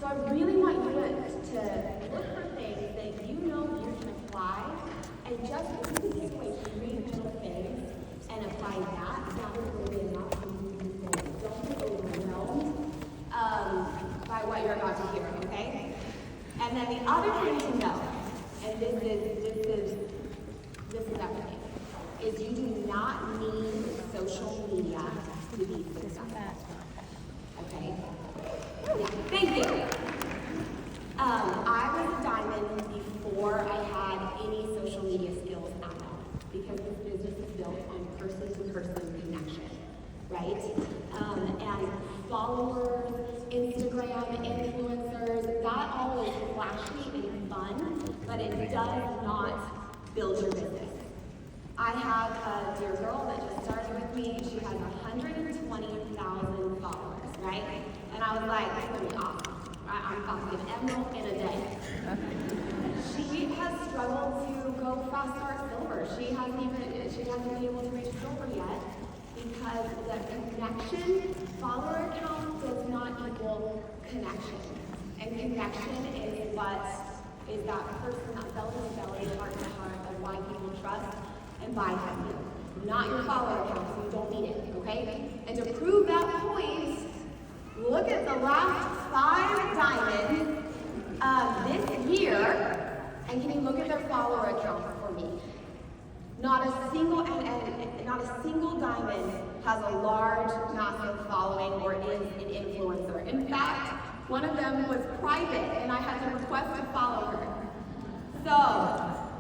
I really want you to look for things that you know you can apply, and just if you can take away 3 little things and apply that is really enough for you to move forward. Don't be overwhelmed by what you're about to hear, okay? And then the other thing to know, and this is everything, is you do not need social media to be successful. Okay? Yeah, thank you. I was a diamond before I had any social media skills at all, because this business is built on person-to-person connection, right? And followers, Instagram, influencers, that all is flashy and fun, but it does not build your business. I have a dear girl that just started with me. She has 120,000 followers, right? And I was like, this is going to be awesome. Right? I'm about to get an emerald in a day. She has struggled to go fast start silver. She hasn't been able to reach silver yet because the connection, follower count does not equal connection. And connection is what is that person, that belly to belly, heart to heart, of why people trust and buy from you. Not your follower count, so you don't need it, okay? And to prove that point, look at the last 5 diamonds this year, and can you look at their follower account for me? Not a single diamond has a large, massive following or is an influencer. In fact, one of them was private, and I had to request to follow her. So,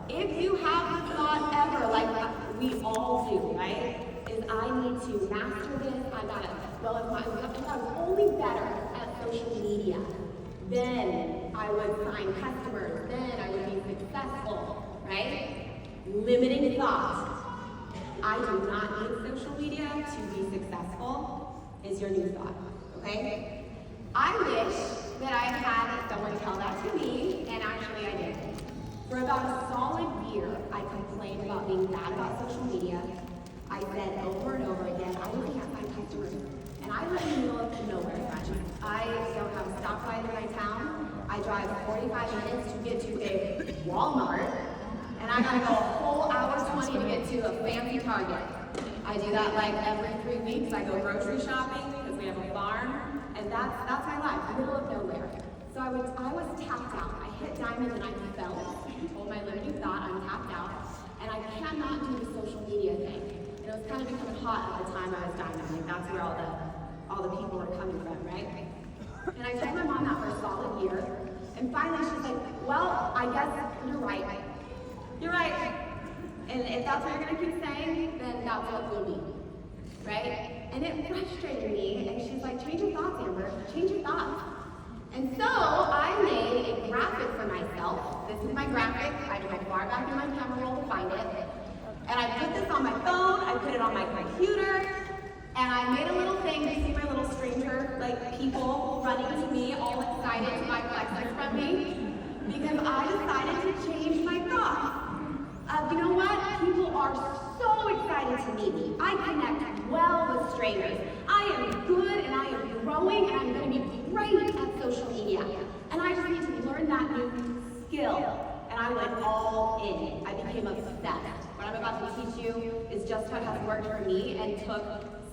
if you have the thought ever, like we all do, right, is I need to master this, I gotta, well, if I was only better at social media, then I would find customers, then I would be successful, right? Limiting thought. I do not need social media to be successful, is your new thought, okay? I wish that I had someone tell that to me, and actually I did. For about a solid year, I complained about being bad about social media. I said over and over again, I really can't find customers. And I live in the middle of nowhere. I don't have a stoplight in my town. I drive 45 minutes to get to a Walmart. And I gotta go a whole hour 20 to get to a fancy Target. I do that like every 3 weeks. I go grocery shopping because we have a farm. And that's my life, middle of nowhere. So I was tapped out. I hit diamond and I felt, told my limiting thought, I'm tapped out. And I cannot do the social media thing. And it was kind of becoming hot at the time I was diamond. Like that's where all the people were coming from, right? And I told my mom that for a solid year. And finally she's like, well, I guess you're right. You're right. And if that's what you're gonna keep saying, then that's what it will be. Right? And it frustrated me. And she's like, change your thoughts, Amber. Change your thoughts. And so I made a graphic for myself. This is my graphic. I had to go far back in my camera roll to find it. And I put this on my phone, I put it on my computer, and I made a little thing. You see my little stranger, like people running to me, all excited to buy Plexus from me, because I decided to change my thoughts. You know what? People are so excited to meet me. I connect well with strangers. I am good and I am growing and I'm going to be great at social media. And I just need to learn that new skill. And I went all in. I became obsessed. What I'm about to teach you is just what has worked for me and took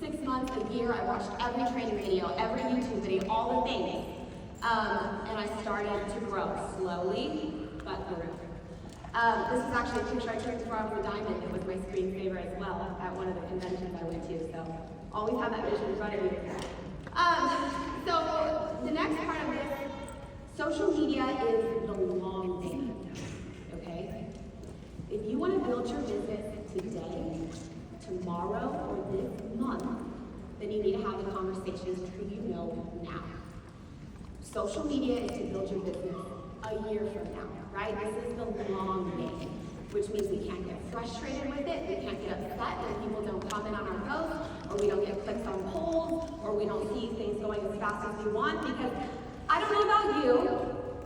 6 months, a year. I watched every training video, every YouTube video, all the things. And I started to grow slowly, but grew. This is actually a picture I took before I was a diamond. It was my screensaver as well at one of the conventions I went to, so always have that vision in front of you. So the next part of this, social media is the long game, okay? If you want to build your business today, tomorrow, or this month, then you need to have the conversations with who you know now. Social media is to build your business a year from now, right? This is the long game, which means we can't get frustrated with it, we can't get upset when people don't comment on our posts, or we don't get clicks on polls, or we don't see things going as fast as we want, because I don't know about you,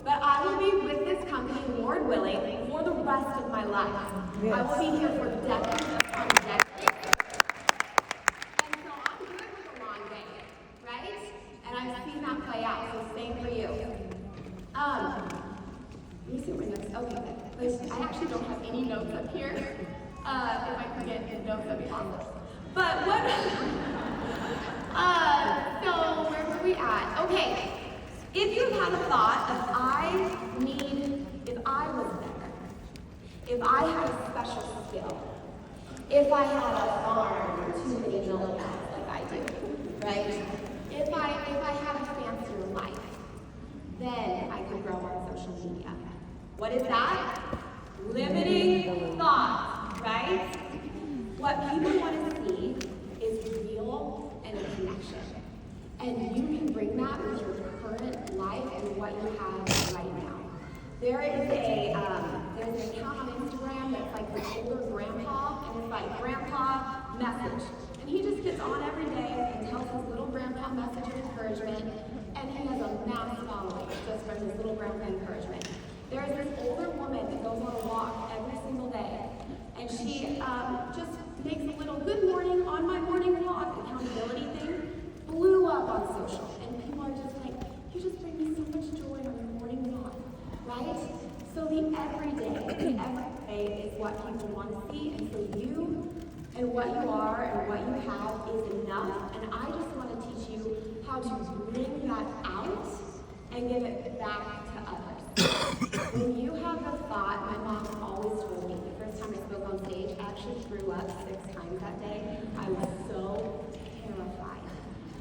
but I will be with this company, Lord willing, for the rest of my life. Yes. I will be here for decades upon decades. And so I'm good with the long game, right? And I've seen that play out, so same for you. Let me see what my notes. Okay, good. I actually don't have any notes up here. If I could get notes, that'd be awesome. But what? So where were we at? Okay. If you've had a thought of if I was better, if I had a special skill, if I had a farm or too many milk cows like I do, right? If I had a fancier life, then I could grow on social media. What is that? Limiting thoughts, right? What people want to see is real and a connection. And you can bring that with your current life and what you have right now. There's an account on Instagram that's like the older grandpa, and it's like grandpa message. And he just gets on every day and tells his little grandpa message of encouragement, and he has a mass following just from his little grandpa encouragement. There's this older woman that goes on a walk every single day, and she just makes a little good morning on my morning walk accountability thing, blew up on social, and people are just like, you just bring me so much joy on your morning walk, right? So the everyday is what people want to see, and so you and what you are and what you have is enough, and I just want to teach you how to bring that out and give it back to others. When you have a thought, my mom always told me, the first time I spoke on stage, I actually threw up 6 times that day. I was so terrified.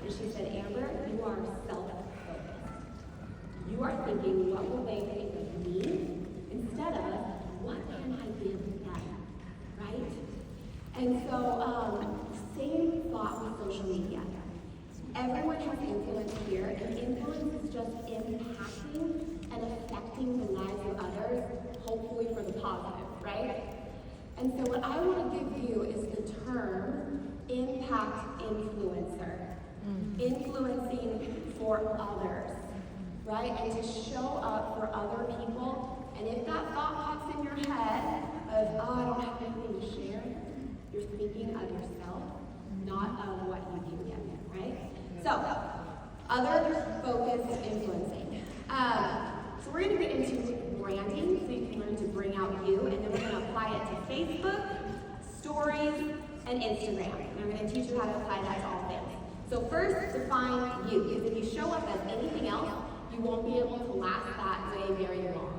And she said, Amber, you are self-focused. You are thinking, what will they think of me? Instead of, what can I give them? Right? And so, same thought with social media. Everyone has influence here, and influence is just impacting and affecting the lives of others, hopefully for the positive, right? And so what I want to give you is the term impact influencer. Influencing for others, right? And to show up for other people. And if that thought pops in your head of, oh, I don't have anything to share, you're thinking of yourself, not of what you can get, right? So, other-focused influencing. So we're going to get into branding, so you can learn to bring out you, and then we're going to apply it to Facebook, stories, and Instagram. And I'm going to teach you how to apply that to all things. So first, define you, because if you show up as anything else, you won't be able to last that way very long.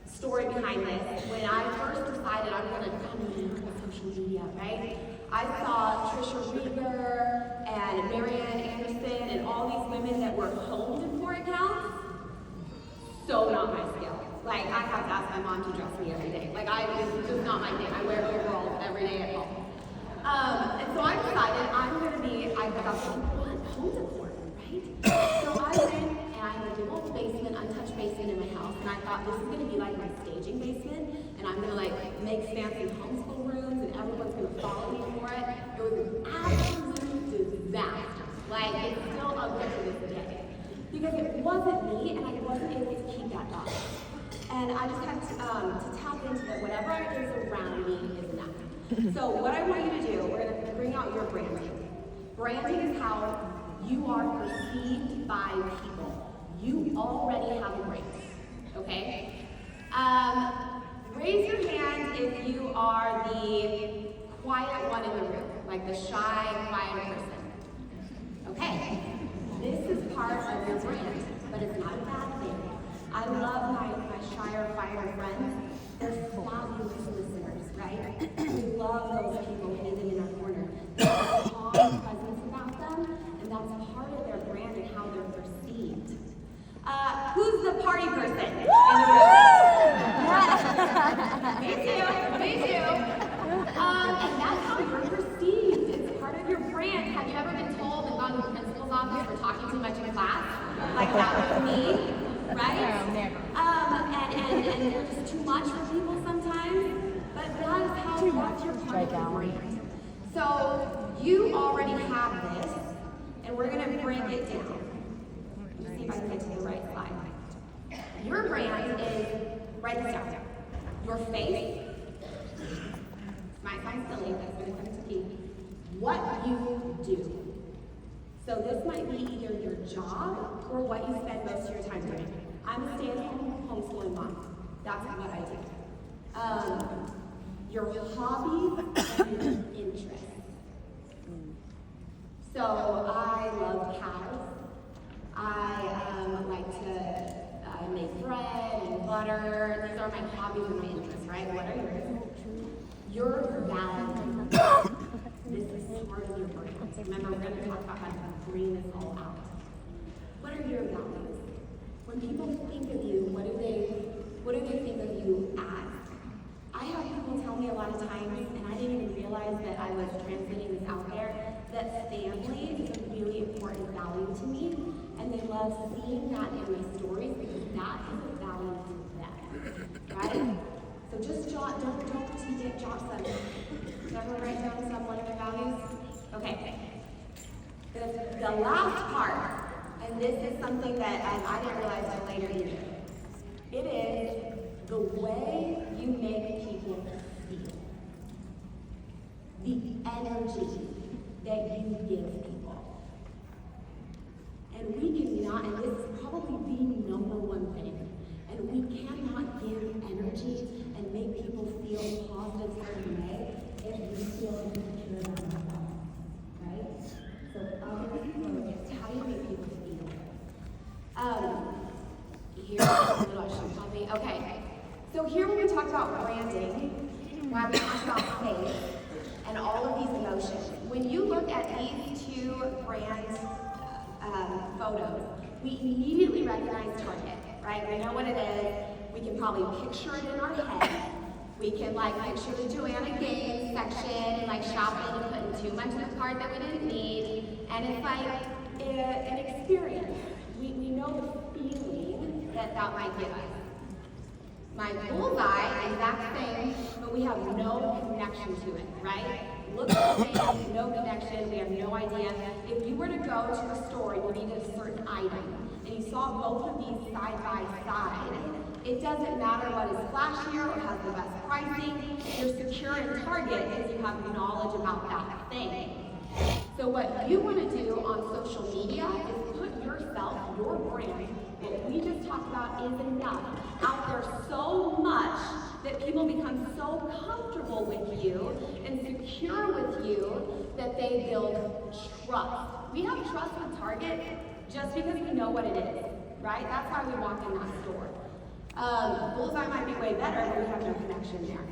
Story behind this, when I first decided I'm going to come on social media, right? I saw Trisha Rieger and Marianne Anderson and all these women that were home decor accounts. So not my skill. Like, I have to ask my mom to dress me every day. Like, it's just not my thing. I wear overalls every day at home. And so I decided I got home decor, right? So I went and I had a little basement, untouched basement in my house, and I thought this is going to be like my staging basement, and I'm going to like make fancy homeschool rooms, and everyone's going to follow me for it. It was an absolute disaster. Like, it's still ugly to this day. Because it wasn't me, and I wasn't able to keep that up. And I just had to tap into that whatever is around me is enough. So what I want you to do, we're going to bring out your branding. Branding is how you are perceived by people. You already have a brand, okay? Raise your hand if you are the quiet one in the room, like the shy, quiet person. Okay, this is part of your brand, but it's not a bad thing. I love my shyer, quieter friends. They're fabulous listeners, right? We love those people, we need them in our corner. There's a calm presence about them, and that's part of their brand and how they're perceived. Who's the party person in the room? Me too. And that's how you're perceived. It's part of your brand. Have you ever been told and gone to the principal's office for talking too much in class? Like that was me, right? No, never. And you're just too much for people sometimes. But that is how that's your part of your brand. So you already have this, and we're going to break it down. Let's see if I can get to the right slide. Your brand is, write this down. Your face. Might sound silly, that's going to come to me. What you do. So this might be either your job or what you spend most of your time I'm doing. I'm a stay-at-home homeschooling mom. That's what I do. Your hobbies and your interests. So I love cows. I like to make bread and butter. These are my hobbies and my interests, right? What are yours? Your values. This is part of your brain. Remember, we're going to talk about how to bring this all out. What are your values? When people think of you, what do they think of you as? I have people tell me a lot of times, and I didn't even realize that I was transmitting this out there, that family is a really important value to me, and they love seeing that in my stories because that is a value to them, right? So just don't pretend to jot some. Never write down one of your values? Okay. The last part, and this is something that I didn't realize until later either. It is the way you make people feel. The energy that you give people. And we cannot, and this is probably the number one thing, and we cannot give energy and make people feel positive certain way if we feel insecure about ourselves, right? So how do you make people feel? Okay. So here when we talk about branding, when we talk about faith, and all of these emotions, when you look at these two brand photos, we immediately recognize Target, right? We know what it is. We can probably picture it in our head. We can picture the Joanna Gaines section and shopping and putting too much in the cart that we didn't need. And it's an experience. We know the feeling that might give us. My bullseye, exact same, but we have no connection to it, right? Look at the same, no connection, we have no idea. If you were to go to a store and you needed a certain item, and you saw both of these side by side, it doesn't matter what is flashier or has the best pricing. You're secure in Target if you have knowledge about that thing. So what you want to do on social media is put yourself, your brand, what we just talked about is enough, out there so much that people become so comfortable with you and secure with you that they build trust. We have trust with Target just because we know what it is, right? That's why we walk in that store. Bullseye might be way better, but we have no connection there.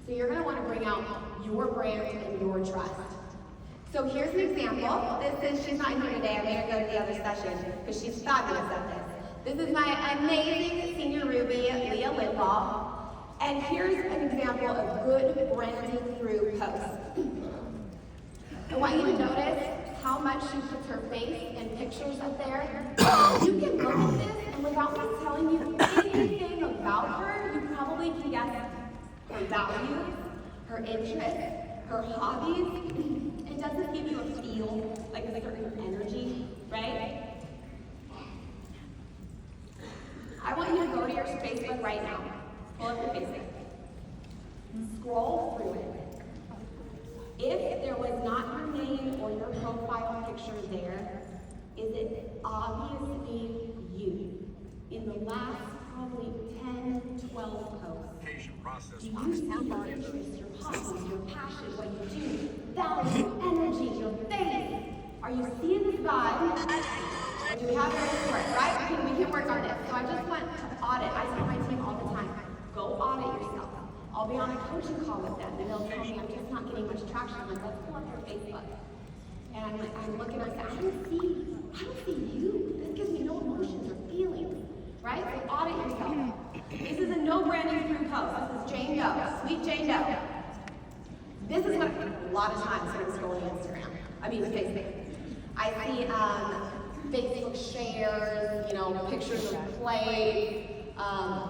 So you're going to want to bring out your brand and your trust. So here's an example. She's not here today. I'm going to go to the other session because she's fabulous at this. This is my amazing senior Ruby, Leah Lindahl. And here's an example of good branding through posts. I want you to notice how much she puts her face and pictures up there. You can look at this, and without me telling you anything about her, you probably can guess her values, her interests, her hobbies. It doesn't give you a feel, like a certain energy, right? I want you to go to your Facebook right now. Pull up your Facebook. Scroll through it. If there was not your name or your profile picture there, is it obviously you? In the last probably 10, 12 posts. Do you see your interests, your hobbies, your passion, what you do, value, energy, your faith? Are you seeing this vibe? Or do we have ready for it, right? We can work on it. So I just want to audit. I tell my team all the time, go audit yourself. I'll be on a coaching call with them, and they'll tell me I'm just not getting much traction. I'm like, let's pull up your Facebook. And I'm looking at it, I don't see you. This gives me no emotions or feelings, right? So audit yourself. This is a no branding through post. This is Jane Doe, sweet Jane Doe. This is what a lot of times when I'm scrolling Facebook. I see Facebook shares, pictures of play,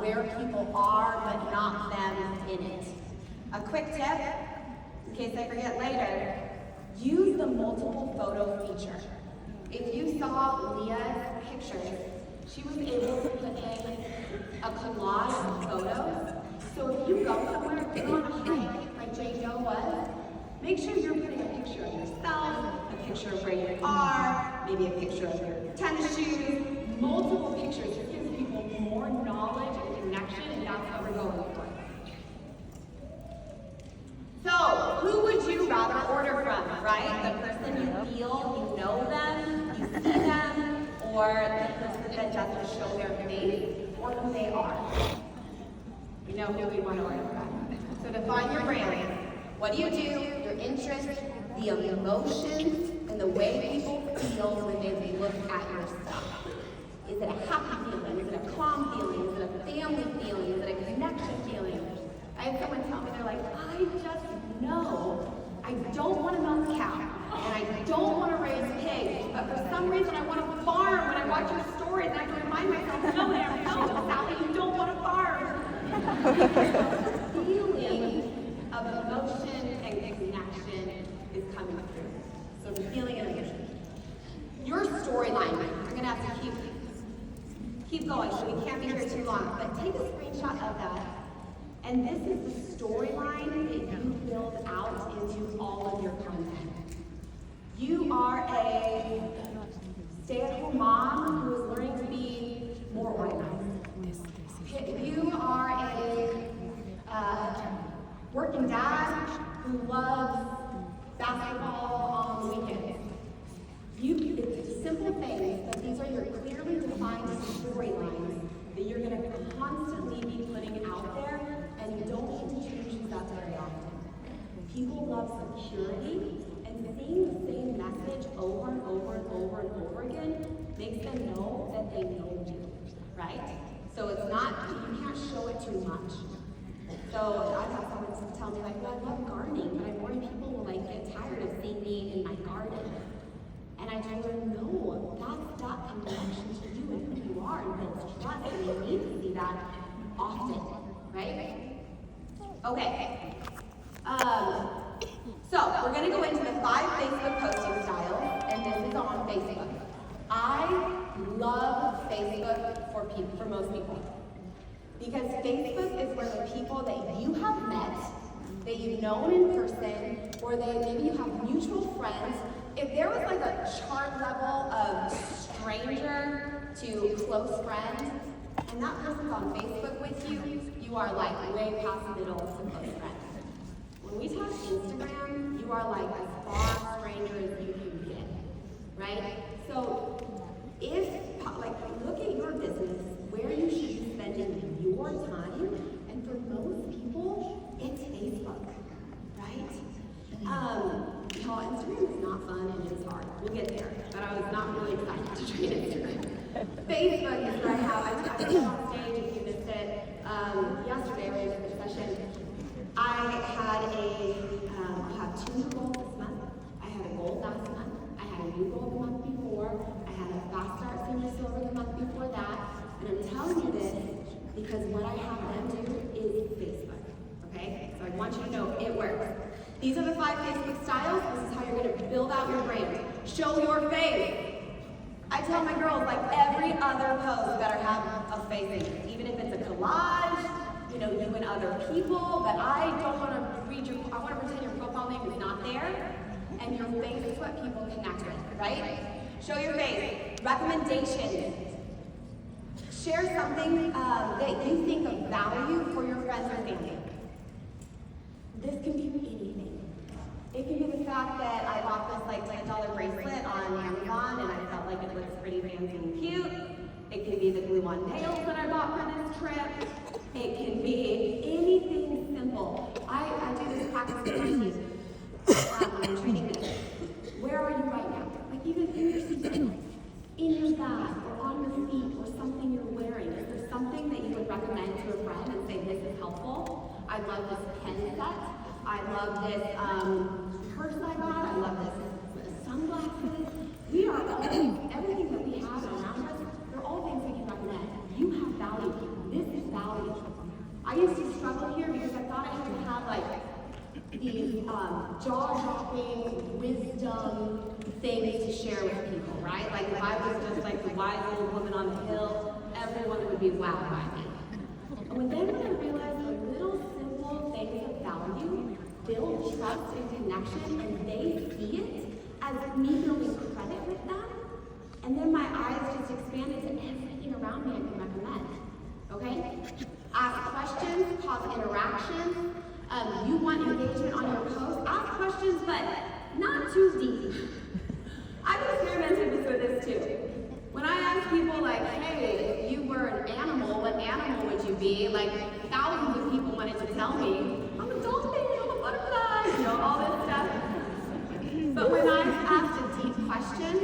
where people are, but not them in it. A quick tip, in case I forget later, use the multiple photo feature. If you saw Leah's pictures, she was able to put in a collage of photos. So if you go somewhere, if you're on a hike, like Jane Doe was, make sure you're putting a picture of yourself, a picture of where you are, maybe a picture of your tennis shoes, multiple pictures. person that doesn't show their face or who they are. We know who we want to write about. So define your brand. What do? Your interests, the emotions, and the way people feel when they look at your stuff. Is it a happy feeling? Is it a calm feeling? Is it a family feeling? Is it a connection feeling? I had someone tell me, they're like, I just know I don't want to milk a cow, and I don't want to raise pigs, but for some reason I want to farm when I watch your stories, and I have to remind myself, no, Sally, you don't want to farm. Feeling of emotion and connection is coming through. So feeling and emotion. Your storyline, I'm going to have to keep going, so we can't be here too long, but take a screenshot of that. And this is the storyline that you build out into all of your content. You are a stay-at-home mom who is learning to be more organized. You are a working dad who loves basketball on the weekends. It's simple things, but these are your clearly defined storylines that you're going to constantly be putting out there, and you don't need to change these up very often. People love security, and seeing the same message over and over and over and over again makes them know that they know you, right? So it's not, you can't show it too much. So I've had someone tell me, like, well, I love gardening, but I'm worried people will get tired of seeing me in my garden. And I told her, no, that's that connection to you and who you are, and builds trust, and you need to see that often, right? Okay. So we're going to go into the 5 Facebook posting styles, and this is on Facebook. I love Facebook for most people, because Facebook is where the people that you have met, that you've known in person, or maybe you have mutual friends. If there was a chart level of stranger to close friend, and that person's on Facebook with you, you are way past the middle to close friend. When we talk Instagram, you are as far stranger as you can get, right? So look at your business, where you should be spending your time, and for most people, it's Facebook, right? Instagram is not fun and it's hard. We'll get there, but I was not really excited to try Instagram. Facebook is where I was on stage, if you missed it, yesterday, right after the session. I have 2 new goals this month. I had a goal last month. I had a new goal the month before. I had a Fast Start Senior Silver the month before that. And I'm telling you this because what I have them do is Facebook. Okay? So I want you to know it works. These are the 5 Facebook styles. This is how you're going to build out your brand. Show your face. I tell my girls, every other post better have a face in it. Even if it's a collage, you and other people, but I don't want to read I want to pretend your profile name is not there, and your face is what people connect with, right? Show your face. Recommendations. Share something that you think of value for your friends or family. This can be anything. It can be the fact that I bought this $10 bracelet on Amazon and I felt like it looks pretty fancy and cute. It can be the glue-on nails that I bought for this trip. It can be anything simple. I do this practice with my team. I'm training this. Where are you right now? Even in your seat, in your bag, or on your feet, or something you're wearing. Is there something that you would recommend to a friend and say, this is helpful? I love this pen set. I love this purse I got. I love this sunglasses. We are all, everything that we have around us, they're all things we can recommend. You have value. This is value. I used to struggle here because I thought I had to have these jaw-dropping wisdom things to share with people, right? If I was just the wise old woman on the hill, everyone would be wowed by me. And then when I realized the little simple things of value build trust and connection, and they see it as me building credit with them, and then my eyes just expanded to everything around me I can recommend. Okay? Ask questions, cause interaction. You want engagement on your post, ask questions, but not too deep. I've experimented with this too. When I ask people like thousands of people wanted to tell me, I'm a dolphin, I'm a butterfly, you know, all this stuff. But when I asked a deep question,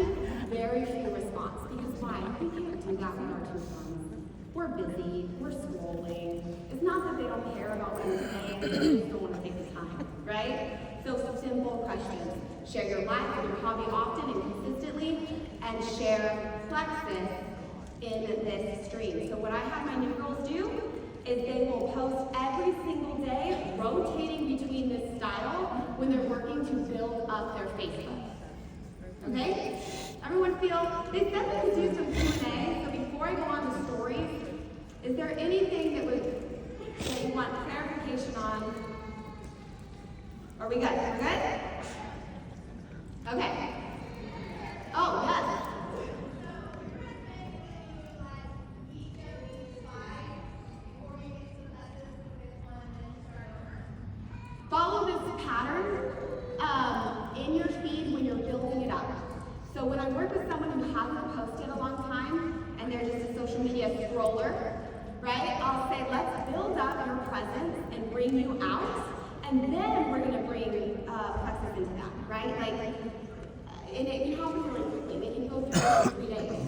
very few response. Because why? We can't do that with our two thumbs. We're busy, we're scrolling. It's not that they don't care about what we're saying, they just don't want to take the time, right? So simple questions. Share your life and your hobby often and consistently, and share Plexus in this stream. So what I have my new girls do is they will post every single day, rotating between this style when they're working to build up their Facebook. Okay? Everyone feel, they said we could do some Q&A, so before I go on to stories, is there anything that you want clarification on? Are we good? We're good? Okay. Oh, yes. Follow this pattern in your feed when you're building it up. So when I work with someone who hasn't posted a long time and they're just a social media scroller, right? I'll say, let's build up your presence and bring you out, and then we're going to bring Plexus into that, right? Like, and it can happen really quickly. They can go through 3 days.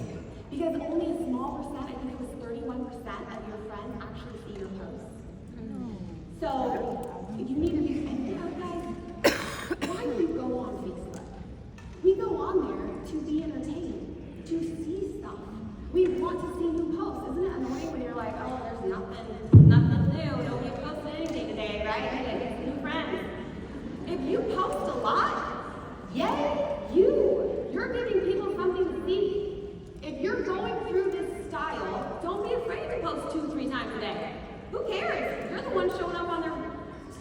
Because only a small percent, I think it was 31% of your friends actually see your posts. So you need to be, and you know, guys, why do we go on Facebook? We go on there to be entertained, to see stuff. We want to see new posts. Isn't it annoying when you're like, oh, there's nothing new, nobody posted anything today, right? And it gets new friends. If you post a lot, yay, you're giving people something to see. If you're going through this style, don't be afraid to post 2-3 times a day. Who cares? You're the one showing up on their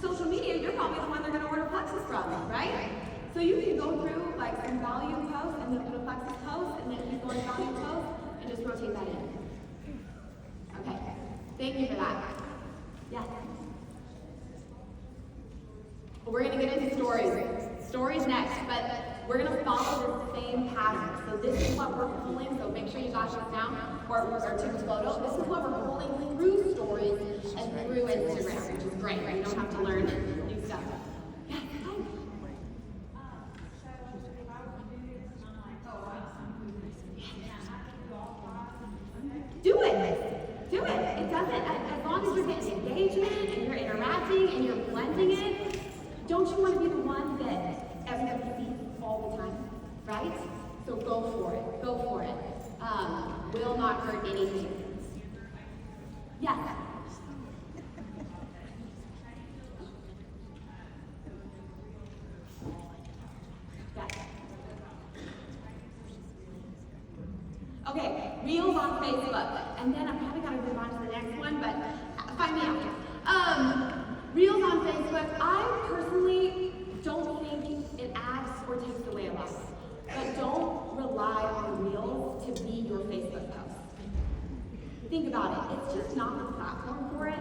social media, you're probably the one they're going to order Plexus from, right? So you can go through like some value posts and then put a Plexus post and then keep going value post and just rotate that in. Okay, thank you for that. Yes? Well, we're going to get into stories. Stories next, but we're going to follow the same pattern. So this is what we're pulling, so make sure you got this down or took a photo. This is what we're pulling through stories and through Instagram, which is great, right? You don't have to learn new stuff. Yeah, hi. Do it. Do it. It doesn't, as long as you're getting engagement and you're interacting and you're blending it, don't you want to be the one that everybody sees all the time, right? So go for it. Go for it. Will not hurt anything. Yes. Okay, Reels on Facebook. And then I'm probably going to move on to the next one, but find me after. Reels on Facebook. I personally don't think it adds or takes away a lot. But don't rely on Reels to be your Facebook post. Think about it. It's just not the platform for it.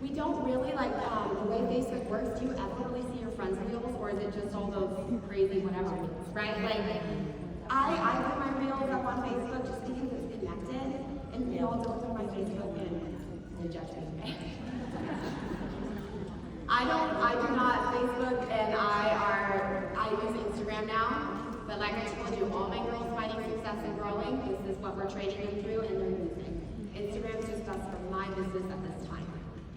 We don't really, like, the way Facebook works, do you ever really see your friends' Reels, or is it just all those crazy whatever Reels, right? Like, I put my Reels up on Facebook just because it's connected, and you all don't put my Facebook and judge me. I do not Facebook, and I use Instagram now, but like I told you, all my girls finding success and growing, this is what we're training them through, and they're using. Instagram is just best for my business at this time.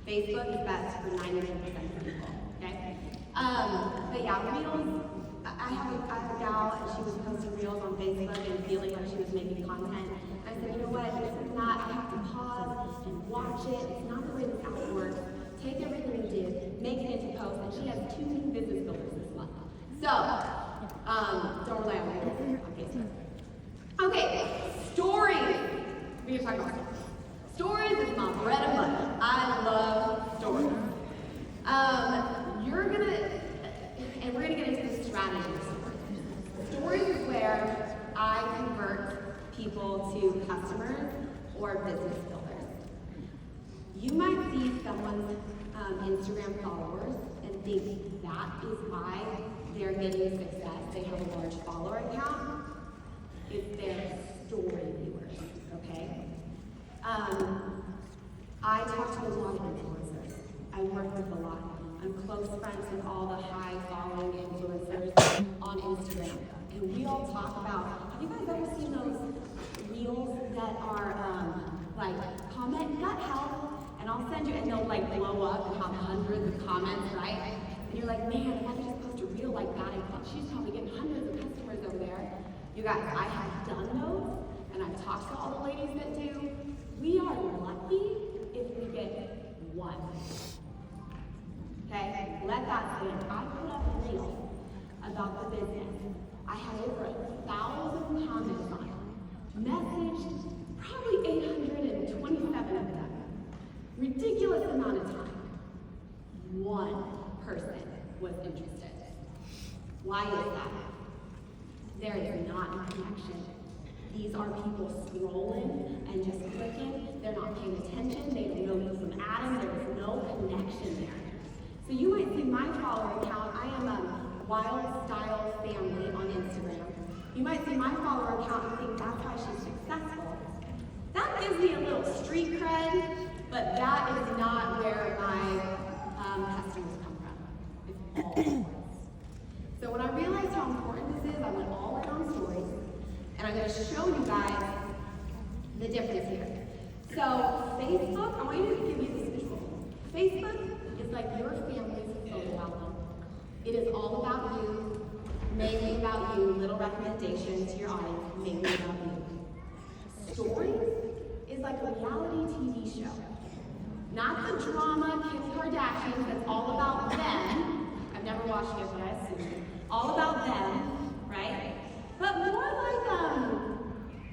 Facebook is best for 99% of people, okay? But yeah, Reels, I have a gal, and she was posting Reels on Facebook and feeling like she was making content. I said, you know what, this is not, I have to pause and watch it. It's not the way this app works. Take everything you did, make it into posts, and she has 2 new business builders this month. So, don't rely on Reels on Facebook. Okay, stories. We're gonna talk about stories. Stories is my bread and butter. I love stories. We're gonna get into the strategy of stories. Stories is where I convert people to customers or business builders. You might see someone's Instagram followers and think that is why they're getting success. They have a large follower count. It's their story viewers, okay? I talk to a lot of influencers. I work with a lot. I'm close friends with all the high following influencers on Instagram. And we all talk about, have you guys ever seen those reels that are like, comment gut health, and I'll send you, and they'll like blow up and have hundreds of comments, right? And you're like, man, if I could just post a reel like that, and she's probably getting hundreds of customers over there. You guys, I have done those, and I've talked to all the ladies that do. We are lucky if we get one. Okay, let that sink. I put up a reel about the business. I had over 1,000 comments on it. Messaged probably 827 of them. Ridiculous amount of time. One person was interested. Why is that? There is not a connection. These are people scrolling and just clicking. They're not paying attention. They don't know you from Adam. There is no connection there. So you might see my follower account. I am a Wild Style Family on Instagram. You might see my follower account and think that's why she's successful. That gives me a little street cred, but that is not where my customers come from. It's all stories. So when I realized how important this is, I went all in on stories, and I'm going to show you guys the difference here. So Facebook, I want you to give you this visual. Facebook is like your family's photo album. It is all about you, mainly about you, little recommendation to your audience, mainly about you. Stories is like a reality TV show. Not the drama Kim Kardashian that's all about them. I've never watched it, but I assume. All about them, right? But more like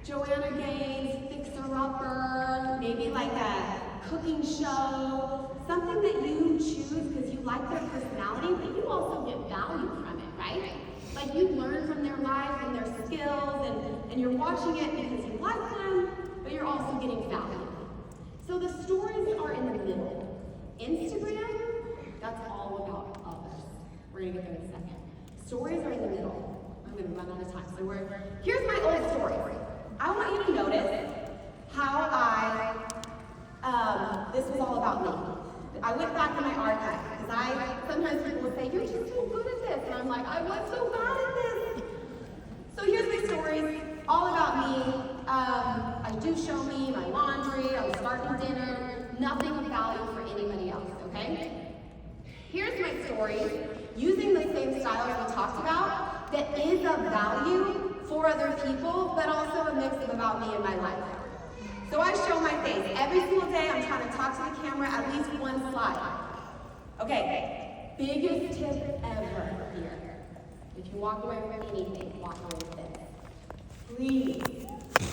Joanna Gaines, Fixer Upper, maybe like a cooking show, something that you choose because you like their personality, but you also get value from it, right? Like you learn from their lives and their skills, and you're watching it because you like them, but you're also getting value. So the stories are in the middle. Instagram, that's all about others. We're gonna get there in a second. Stories are in the middle. I'm gonna run out of time. So here's my old story. I want you to notice how this was all about me. I went back to my archive, because sometimes people will say, you're just so good at this. And I'm like, I was so bad at this. So here's my story, all about me. I do show me my laundry, I was starting dinner, nothing of value for anybody else, okay? Here's my story, using the same style as we talked about, that is of value for other people, but also a mix of about me and my life. So I show my face. Every single day I'm trying to talk to the camera at least one slide. Okay, biggest tip ever here. If you walk away from anything, walk away with this. Please,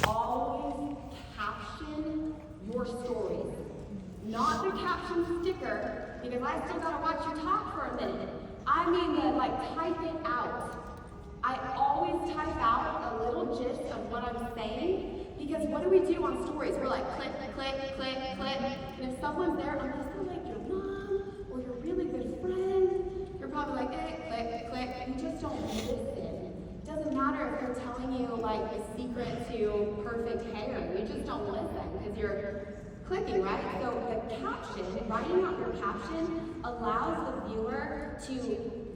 always caption your stories. Not the caption sticker, because I still gotta watch you talk for a minute. I mean type it out. I always type out a little gist of what I'm saying, because what do we do on stories? We're like click, click, click, click, and if someone's there, unless they're like your mom or your really good friend, you're probably like, click, click, you just don't listen. It doesn't matter if they're telling you like the secret to perfect hair, you just don't listen because you're clicking, right? So the caption, writing out your caption allows the viewer to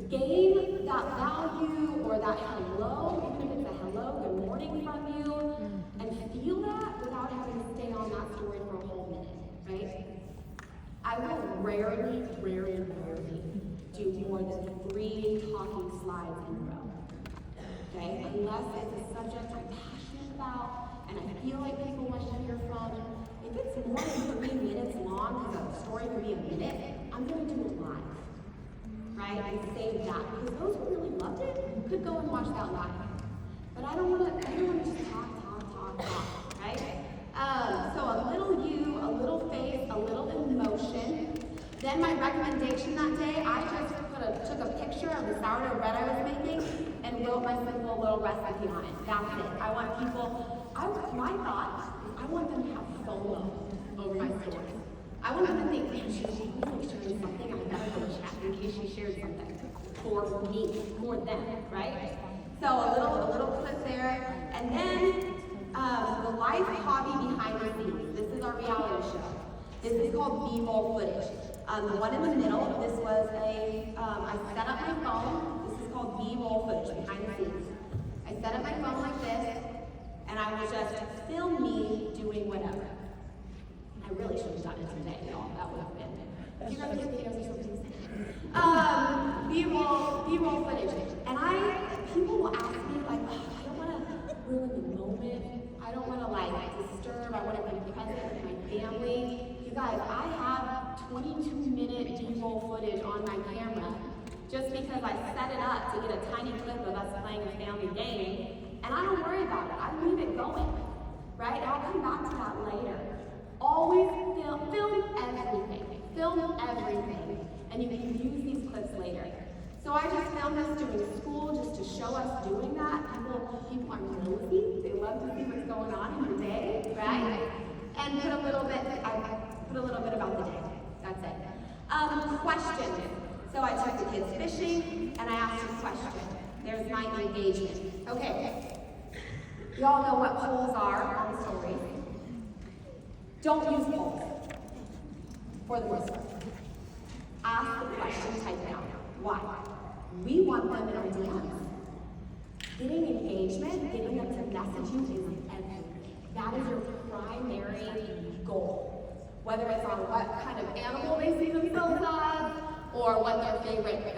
gain that value or that hello, even if it's a hello, good morning from you, and feel that without having to stay on that story for a whole minute, right? I will rarely do more than 3 talking slides in a row, okay? Unless it's a subject I'm passionate about and I feel like people want to hear from. If it's more than 3 minutes long, because a story could be a minute, I'm going to do it live. Right, and save that, because those who really loved it could go and watch that live. But I don't want to just talk, right? So a little you, a little face, a little emotion. Then my recommendation that day, I just took a picture of the sourdough bread I was making and wrote my simple little recipe on it. That's it. I want people, my thought is I want them to have FOMO over my stories. I want them to think, man, she's really sharing something. I better go chat in case she shared something for me, for them, right? So a little clip there, and then the life hobby behind the scenes. This is our reality show. This is called B-roll footage. The one in the middle, this was I set up my phone. This is called B-roll footage, behind the scenes. I set up my phone like this, and I would just film me doing whatever. I really should have done it today, y'all. That would have been. Do you remember the videos or something? B-roll footage. And people will ask me, like, oh, I don't want to ruin the moment. I don't want to, like, disturb. I want to be present with my family. You guys, I have 22-minute B-roll footage on my camera just because I set it up to get a tiny clip of us playing a family game, and I don't worry about it. I leave it going, right? I'll come back to that later. Always film everything. Film everything, and you can use these clips later. So I just filmed us doing school just to show us doing that. People are nosy. They love to see what's going on in your day, right? And I put a little bit about the day. That's it. Questions. So I took the kids fishing, and I asked them a question. There's my engagement. Okay. Y'all know what polls are on the stories. Don't use polls for the most part. Ask the question, type it out. Why? We want them in our DMs. Getting engagement, getting them to message you is everything. That is your primary goal. Whether it's on what kind of animal they see themselves as, or what their favorite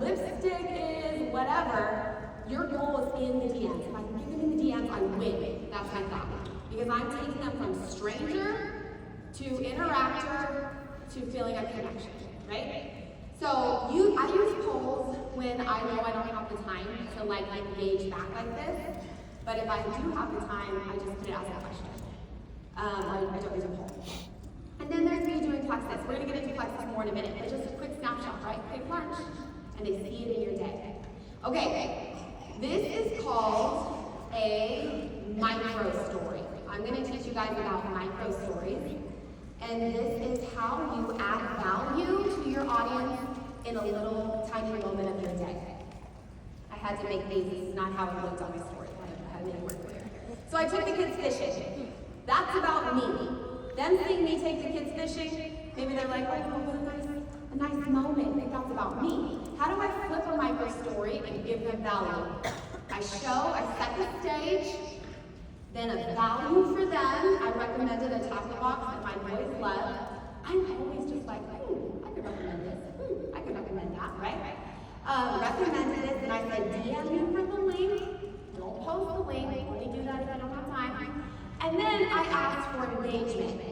lipstick is, whatever, your goal is in the DMs. If I can get them in the DMs, I win. That's my thought. Because I'm taking them from stranger to interactor to feeling a connection, right? So I use polls when I know I don't have the time to like engage back like this. But if I do have the time, I just put it as a question. I don't use a poll. And then there's me doing Plexus. We're going to get into Plexus more in a minute, but just a quick snapshot, right? Quick lunch. And they see it in your day. Okay, this is called a micro story. I'm going to teach you guys about micro stories. And this is how you add value to your audience in a little tiny moment of your day. I had to make these. This is not how it looked on my story. I had to make it work clear. So I took the kids fishing. That's about me. Them seeing me take the kids fishing, maybe they're like, oh, what a nice moment. I think that's about me. How do I flip a micro story and give them value? I set the stage, then a value for them. I recommended a tackle box that my boys love. I'm always just like, I could recommend this. I could recommend that, right? Recommended it, and I said, DM me for the link. Don't post the link. Only do that if you don't have time. And then I asked for engagement.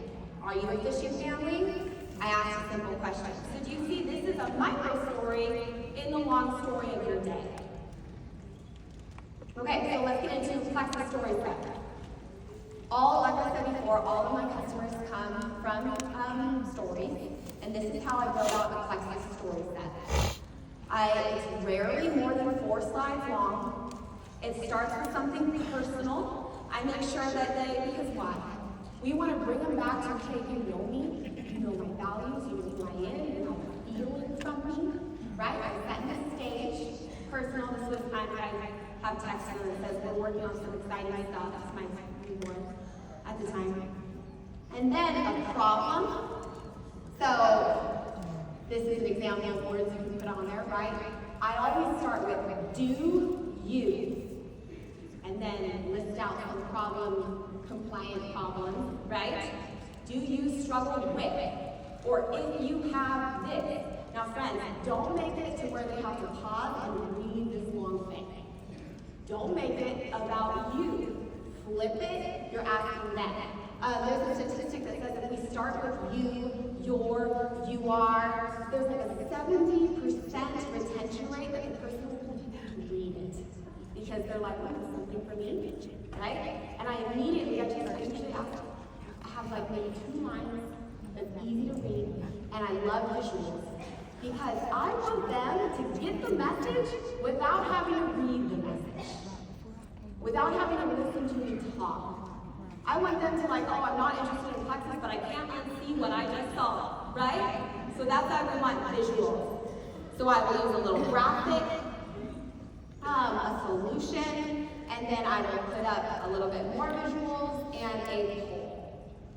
Are you a fishing family? I asked a simple question. So do you see this is a micro story in the long story of your day? Okay, so let's get into Plexus story prep. Like I said before, all of my customers come from stories, and this is how I build out the Plexus story set. It's rarely more than 4 slides long. It starts with something personal. I make sure that because why? We want to bring them back to, hey, you know me, you know my values, you know who I am, you know how I feel from me, right? I set the stage. Personal, this was kind of, I have text that says we're working on some exciting stuff. That's my newborn at the time. And then a problem. So this is an example of words you can put on there, right? I always start with do you, and then list out some compliant problems, right? Do you struggle with? Or if you have this. Now friends, don't make it to where they have to pause and read this long thing. Don't make it about you. Flip it, you're asking them. There's a statistic that says if we start with you, your, you are, there's like a 70% retention rate that the person will continue to read it. Because they're like, what is something for me? Right? And I immediately, I usually have like maybe 2 lines that's easy to read, and I love visuals. Because I want them to get the message without having to read the message. Without having to listen to me talk. I want them to like, oh, I'm not interested in Plexus, but I can't unsee what I just saw, right? So that's why we want visuals. So I will use a little graphic, a solution, and then I will put up a little bit more visuals and a poll.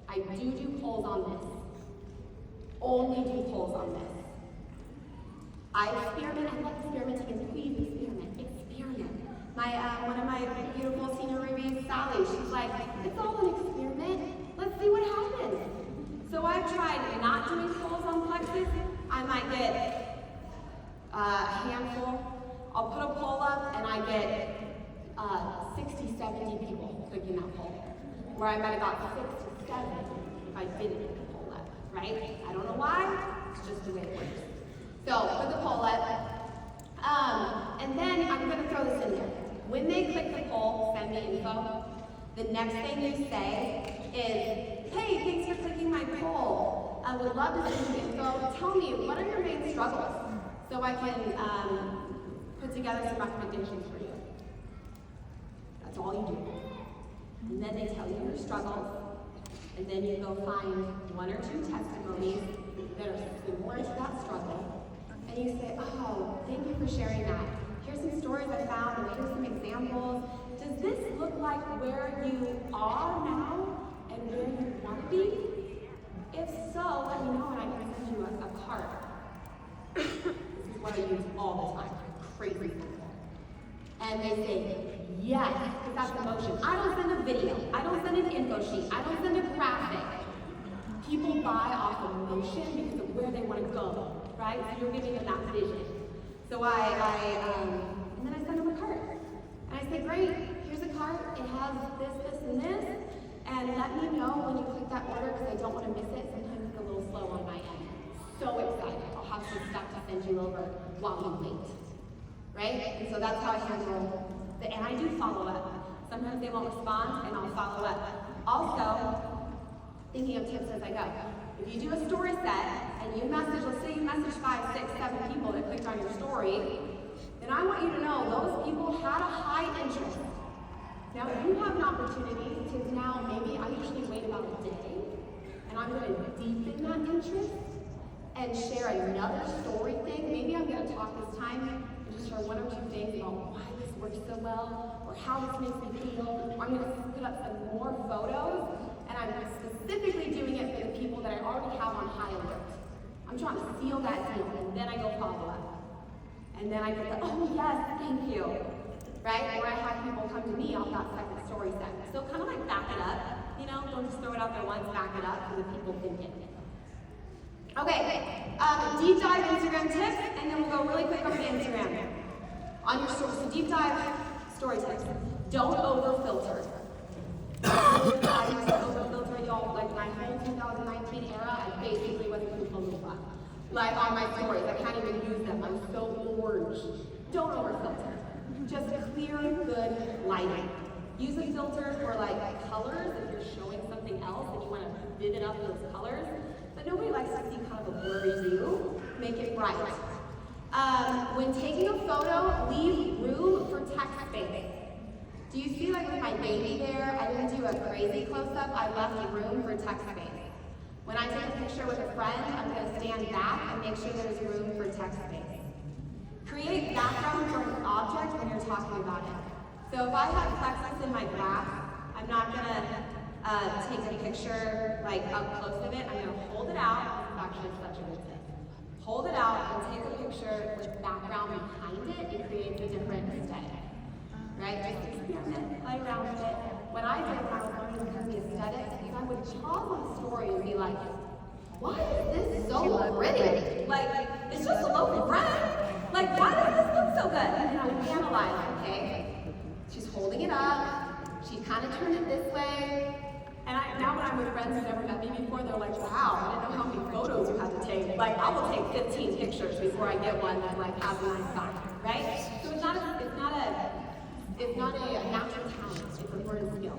I do polls on this. only do polls on this. I experiment, I love experimenting, and please experiment. One of my beautiful senior rubies, Sally, she's like, it's all an experiment. Let's see what happens. So I've tried not doing polls on Plexus. I might get a handful. I'll put a poll up and I get 60, 70 people clicking that poll. Where I might have got 6 to 7 if I didn't put the poll up, right? I don't know why, it's just the way it works. So put the poll up. And then I'm going to throw this in there. When they click the poll, send me info, the next thing you say is, hey, thanks for clicking my poll. I would love to send you info. Tell me, what are your main struggles? So I can put together some recommendations for you. That's all you do. And then they tell you your struggles, and then you go find 1 or 2 testimonies that are similar to that struggle, and you say, oh, thank you for sharing that. Here's some stories I found, and here's some examples. Does this look like where you are now and where you want to be? If so, let me know and I can send you a card. This is what I use all the time. Crazy simple. And they say, yes, because that's emotion. I don't send a video. I don't send an info sheet. I don't send a graphic. People buy off emotion because of where they want to go, right? So you're giving them that vision. So and then I send them a card. And I say, great, here's a card. It has this, this, and this. And let me know when you click that order because I don't want to miss it. Sometimes it's a little slow on my end. So excited. I'll have some stuff to send you over while you wait. Right? And so that's how I handle it. And I do follow up. Sometimes they won't respond, and I'll follow up. Also, thinking of tips as I go. If you do a story set, and you message, let's say you message 5, 6, 7 people that clicked on your story, then I want you to know those people had a high interest. Now, you have an opportunity to now, maybe I usually wait about a day, and I'm going to deepen that interest and share another story thing. Maybe I'm going to talk this time and just share 1 or 2 things about why this works so well, or how this makes me feel, or I'm going to put up some more photos, and I'm specifically doing it for the people that I already have on high alert. I'm trying to seal that deal, and then I go follow up. And then I get the, oh yes, thank you, right? Or I have people come to me off that second story set. So kind of like back it up, don't just throw it out there once, back it up so the people think it. Okay, deep dive Instagram tips, and then we'll go really quick over to Instagram. On your story, so deep dive story tips. Don't over filter. I used to over filter, y'all, like my whole 2019 era, I basically wasn't going to film like on my stories. I can't even use them. I'm so orange. Don't over filter. Just clear, good lighting. Use a filter for like colors if you're showing something else and you want to vivid up those colors. But nobody likes to see kind of a blurry view. Make it bright. When taking a photo, leave room for text space. Do you see like with my baby there, I didn't do a crazy close-up, I left room for text space. When I take a picture with a friend, I'm going to stand back and make sure there's room for text space. Create background for an object when you're talking about it. So if I have Plexus in my graph, I'm not going to take a picture like up close of it. I'm going to hold it out. It's actually such a good tip. Hold it out and take a picture with background behind it. It creates a different aesthetic. Right? Just experiment, play around with it. What I did when I was learning the aesthetics is I would pause on a story and be like, why is this so pretty? Like, it's just a loaf of bread. Like, why does this look so good? And I would analyze, okay, she's holding it up, she kind of turned it this way. And now when I'm with friends who've never met me before, they're like, wow, I didn't know how many photos you had to take. Like, I will take 15 pictures before I get one that like has a nice back, right? So it's not a natural talent, it's a learned skill.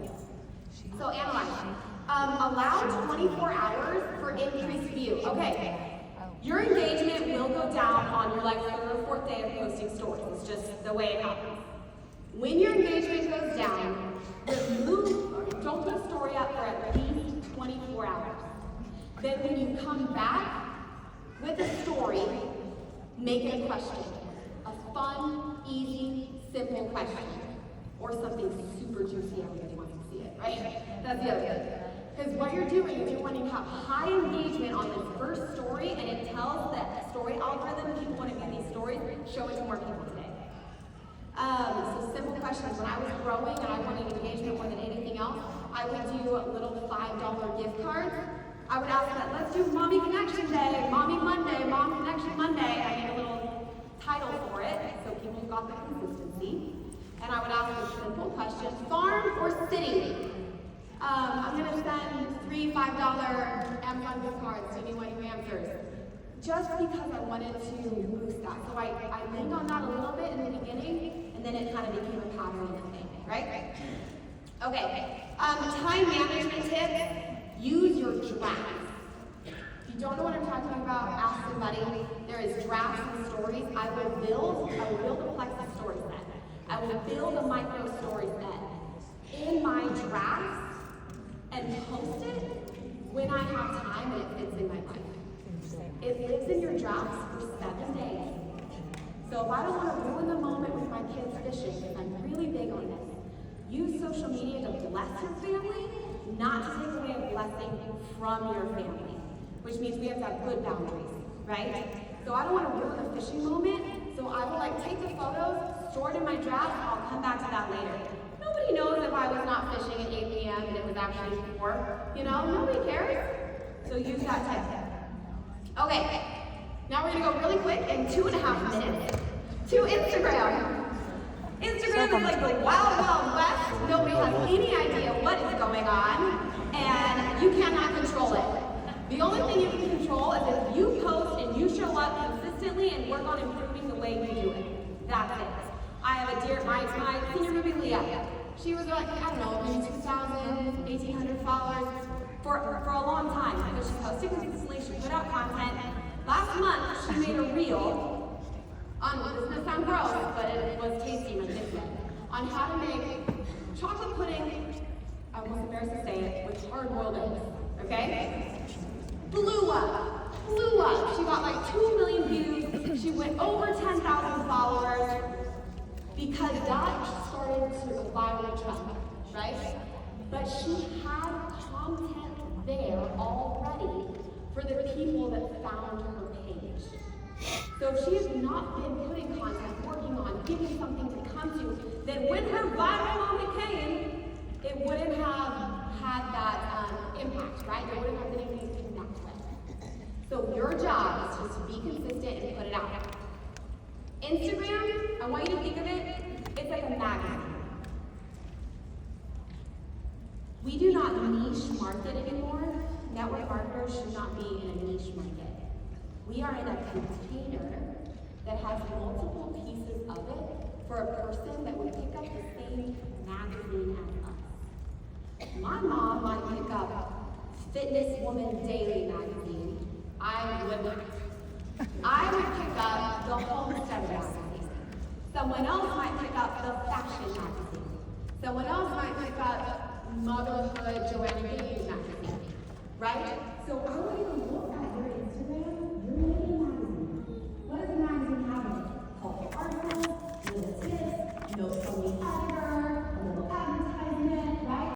So analyze. Allow 24 hours for increased view. Okay, your engagement will go down on your like 3rd or 4th day of posting stories. It's just the way it happens. When your engagement goes down, don't put a story up for at least 24 hours. Then when you come back with a story, make it a question. A fun, easy, simple question. Or something super juicy, everybody wants to see it, right? That's the other thing. Because what you're doing is you're wanting to have high engagement on this first story, and it tells the story algorithm people want to view these stories, show it to more people today. So simple questions. When I was growing and I wanted engagement more than anything else, I would do little $5 gift cards. I would ask that, let's do Mommy Connection Day, Mommy Monday, Mom Connection Monday. I made a little title for it, so people got the consistency. And I would ask a simple question, farm or city? I'm going to send 3 $5 Amazon gift cards to anyone who answers. Just because I wanted to boost that. So I leaned on that a little bit in the beginning, and then it kind of became a pattern of thing, right? Okay, time management tips, use your drafts. If you don't know what I'm talking about, ask somebody. There is drafts and stories. I will build a Plexus story set. I will build a micro story set in my drafts and post it when I have time and it fits in my life. It lives in your drafts for 7 days. So if I don't want to ruin the moment with my kids fishing, because I'm really big on this, use social media to bless your family, not to take away a blessing from your family, which means we have to have good boundaries, right? So I don't want to ruin a fishing moment, so I will take the photos, store it in my draft, I'll come back to that later. Nobody knows if I was not fishing at 8 p.m. and it was actually 4, nobody cares. So use that type. Okay, now we're gonna go really quick in 2.5 minutes to Instagram. Instagram is like the wild, wild west. Nobody has any idea what is going on, and you cannot control it. The only thing you can control is if you post and you show up consistently and work on improving the way you do it. That's it. I have a dear, my senior movie, Leah. She was like, I don't know, maybe 2,000, 1,800 followers for a long time because she posted consistently, she put out content. Last month, she made a reel on, this is going to sound gross, but it was tasty, my kids said, on how to make chocolate pudding, I was embarrassed to say it, with hard-boiled eggs, okay? Blew up. She got like 2 million views. She went over 10,000 followers because that started to viral trend, right? But she had content there already for the people that found her page. So if she has not been putting content, working on, giving something to come to, then when her viral moment came, it wouldn't have had that impact, right? There wouldn't have been anything to connect with. So your job is just to be consistent and put it out. Instagram, I want you to think of it, it's like a magazine. We do not niche market anymore. Network marketers should not be in a niche market. We are in a container that has multiple pieces of it for a person that would pick up the same magazine as us. My mom might pick up Fitness Woman Daily magazine. I wouldn't. I would pick up the Homestead magazine. Someone else might pick up the Fashion magazine. Someone else might pick up Motherhood Joanna Gaines magazine, right? So I want you to look at your Instagram, your